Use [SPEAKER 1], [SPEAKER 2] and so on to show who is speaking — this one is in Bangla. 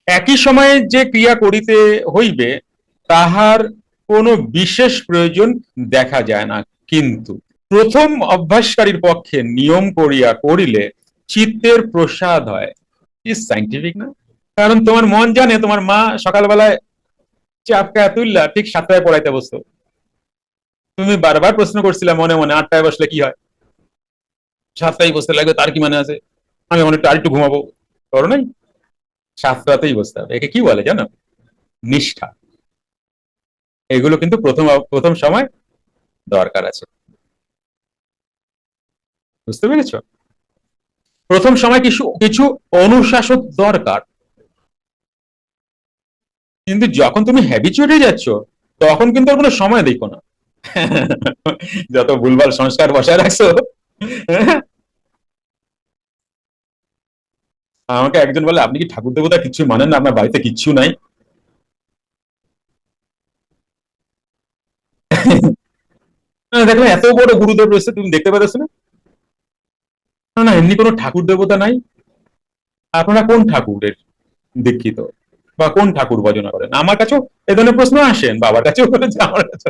[SPEAKER 1] একই সময়ে যে ক্রিয়া করিতে হইবে তাহার কোনো বিশেষ প্রয়োজন দেখা যায় না, কিন্তু প্রথম অভ্যাসকারীর পক্ষে নিয়ম করিয়া করিলে চিত্তের প্রসাদ হয়। ইস সাইন্টিফিক না? কারণ তোমার মন জানে তোমার মা সকালবেলায় চাপকা তুললা ঠিক 7টায় পড়াইতে বসতো, তুমি বারবার প্রশ্ন করছিলা মনে মনে 8টায় বসলে কি হয়, 7টায় বসতে লাগবে তার কি মানে আছে, আমি অনেকটা আরেকটু ঘুমাবো। করো নাই? 7টাতেই বসতে হবে। একে কি বলে জানো? নিষ্ঠা। এগুলো কিন্তু প্রথম প্রথম সময় দরকার আছে। বুঝতে পেরেছো? প্রথম সময় কিছু কিছু অনুশাসন দরকার, কিন্তু যখন তুমি হ্যাবিচুয়েট হয়ে যাচ্ছ তখন কিন্তু আর কোনো সময় দেখো না। যত ভুলভাল সংস্কার বসায় রাখছো। আমাকে একজন বলে, আপনি কি ঠাকুর দেবতা কিছু মানেন না, আপনার বাড়িতে কিচ্ছু নাই? দেখো এত বড় গুরুদেব রয়েছে, তুমি দেখতে পাচ্ছ না? না না, এমনি কোনো ঠাকুর দেবতা নাই। আপনারা কোন ঠাকুরের দীক্ষিত বা কোন ঠাকুর ভজনা করেন? আমার কাছেও এই ধরনের প্রশ্ন আসেন, বাবার কাছেও করেছে, আমার কাছে।